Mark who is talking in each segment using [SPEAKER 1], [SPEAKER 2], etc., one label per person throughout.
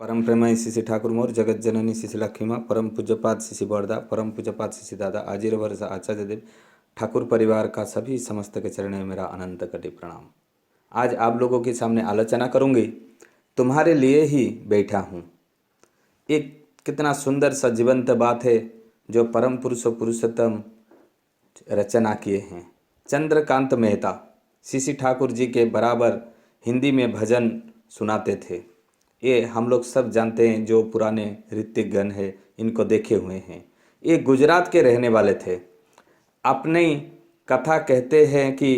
[SPEAKER 1] परम प्रेमाई शिशि ठाकुर मोर जगत जननी शिशि लक्ष्मी माँ परम पूज्यपात शिशि बरदा परम पूज्यपात शिशि दादा आजीर वर्ष आचार्य देव ठाकुर परिवार का सभी समस्त के चरण में मेरा अनंत कटी प्रणाम। आज आप लोगों के सामने आलोचना करूंगी, तुम्हारे लिए ही बैठा हूँ। एक कितना सुंदर सा जीवंत बात है जो परम पुरुष पुरुषोत्तम रचना किए हैं। चंद्रकांत मेहता शिशि ठाकुर जी के बराबर हिंदी में भजन सुनाते थे। ये हम लोग सब जानते हैं, जो पुराने ऋतिकगण है इनको देखे हुए हैं। ये गुजरात के रहने वाले थे। अपनी कथा कहते हैं कि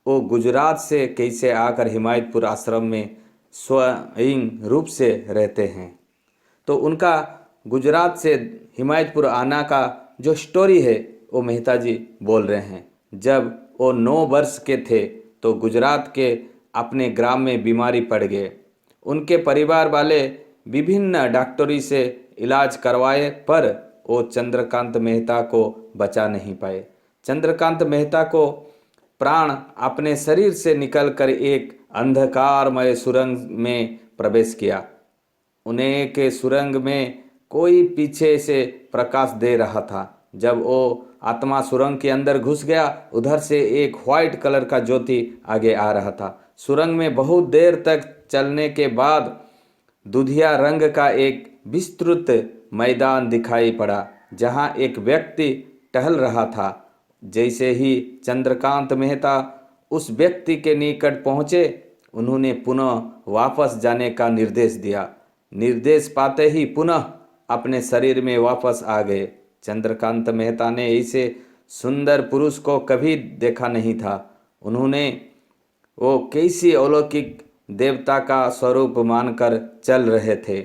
[SPEAKER 1] वो गुजरात से कैसे आकर हिमायतपुर आश्रम में स्वयं रूप से रहते हैं। तो उनका गुजरात से हिमायतपुर आना का जो स्टोरी है वो मेहता जी बोल रहे हैं। जब वो 9 वर्ष के थे तो गुजरात के अपने ग्राम में बीमारी पड़ गए। उनके परिवार वाले विभिन्न डॉक्टरी से इलाज करवाए पर वो चंद्रकांत मेहता को बचा नहीं पाए। चंद्रकांत मेहता को प्राण अपने शरीर से निकलकर एक अंधकारमय सुरंग में प्रवेश किया। उन्हें के सुरंग में कोई पीछे से प्रकाश दे रहा था। जब वो आत्मा सुरंग के अंदर घुस गया, उधर से एक व्हाइट कलर का ज्योति आगे आ रहा था। सुरंग में बहुत देर तक चलने के बाद दुधिया रंग का एक विस्तृत मैदान दिखाई पड़ा, जहां एक व्यक्ति टहल रहा था। जैसे ही चंद्रकांत मेहता उस व्यक्ति के निकट पहुंचे, उन्होंने पुनः वापस जाने का निर्देश दिया। निर्देश पाते ही पुनः अपने शरीर में वापस आ गए। चंद्रकांत मेहता ने ऐसे सुंदर पुरुष को कभी देखा नहीं था। उन्होंने वो कैसी अलौकिक देवता का स्वरूप मानकर चल रहे थे।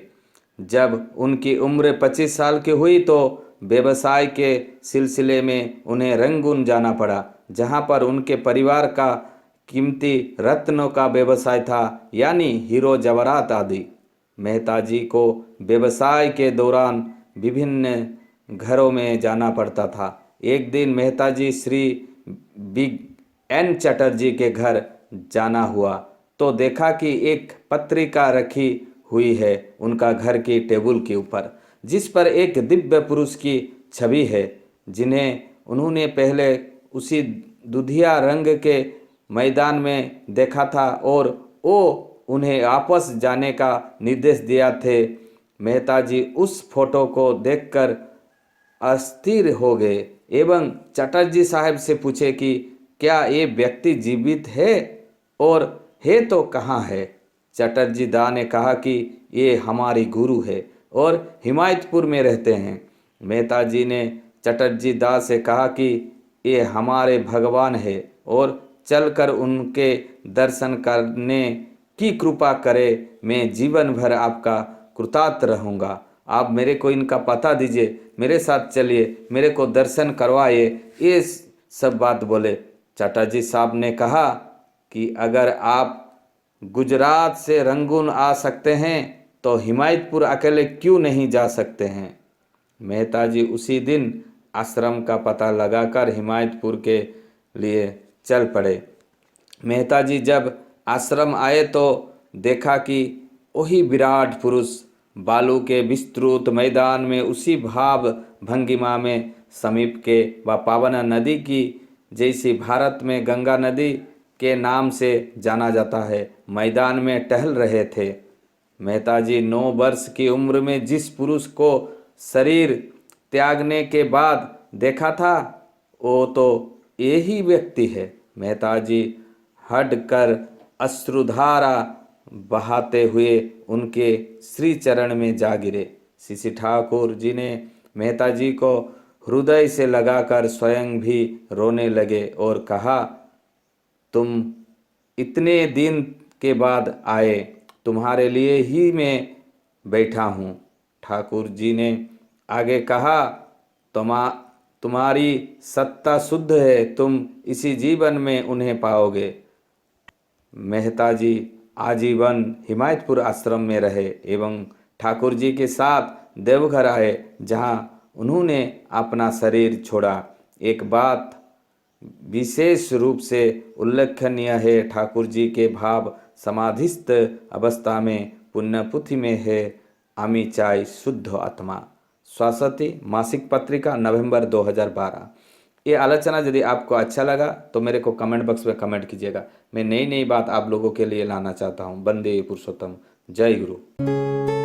[SPEAKER 1] जब उनकी उम्र 25 साल की हुई तो व्यवसाय के सिलसिले में उन्हें रंगून जाना पड़ा, जहां पर उनके परिवार का कीमती रत्नों का व्यवसाय था, यानी हीरो जवाहरात आदि। मेहता जी को व्यवसाय के दौरान विभिन्न घरों में जाना पड़ता था। एक दिन मेहता जी श्री बिग एन चटर्जी के घर जाना हुआ तो देखा कि एक पत्रिका रखी हुई है उनका घर की टेबल के ऊपर, जिस पर एक दिव्य पुरुष की छवि है, जिन्हें उन्होंने पहले उसी दुधिया रंग के मैदान में देखा था और वो उन्हें वापस जाने का निर्देश दिया थे। मेहता जी उस फोटो को देखकर अस्थिर हो गए एवं चटर्जी साहब से पूछे कि क्या ये व्यक्ति जीवित है और है तो कहाँ है। चटर्जी दा ने कहा कि ये हमारी गुरु है और हिमायतपुर में रहते हैं। मेहता जी ने चटर्जी दा से कहा कि ये हमारे भगवान है और चलकर उनके दर्शन करने की कृपा करे। मैं जीवन भर आपका कृतार्थ रहूँगा। आप मेरे को इनका पता दीजिए, मेरे साथ चलिए, मेरे को दर्शन करवाइए। ये सब बात बोले। चटर्जी साहब ने कहा कि अगर आप गुजरात से रंगून आ सकते हैं तो हिमायतपुर अकेले क्यों नहीं जा सकते हैं। मेहता जी उसी दिन आश्रम का पता लगाकर हिमायतपुर के लिए चल पड़े। मेहता जी जब आश्रम आए तो देखा कि वही विराट पुरुष बालू के विस्तृत मैदान में उसी भाव भंगिमा में समीप के व पावन नदी की, जैसी भारत में गंगा नदी के नाम से जाना जाता है, मैदान में टहल रहे थे। मेहता जी 9 वर्ष की उम्र में जिस पुरुष को शरीर त्यागने के बाद देखा था, वो तो यही व्यक्ति है। मेहता जी हट कर अश्रुधारा बहाते हुए उनके श्री चरण में जा गिरे। शिशि ठाकुर जी ने मेहता जी को हृदय से लगाकर स्वयं भी रोने लगे और कहा, तुम इतने दिन के बाद आए, तुम्हारे लिए ही मैं बैठा हूँ। ठाकुर जी ने आगे कहा, तुम्हारी सत्ता शुद्ध है, तुम इसी जीवन में उन्हें पाओगे। मेहता जी आजीवन हिमायतपुर आश्रम में रहे एवं ठाकुर जी के साथ देवघर आए, जहां उन्होंने अपना शरीर छोड़ा। एक बात विशेष रूप से उल्लेखनीय है, ठाकुर जी के भाव समाधिस्थ अवस्था में पुण्यपुथी में है आमी चाय शुद्ध आत्मा, शाश्वती मासिक पत्रिका नवंबर 2012। ये आलोचना यदि आपको अच्छा लगा तो मेरे को कमेंट बॉक्स में कमेंट कीजिएगा। मैं नई नई बात आप लोगों के लिए लाना चाहता हूँ। वंदे पुरुषोत्तम, जय गुरु।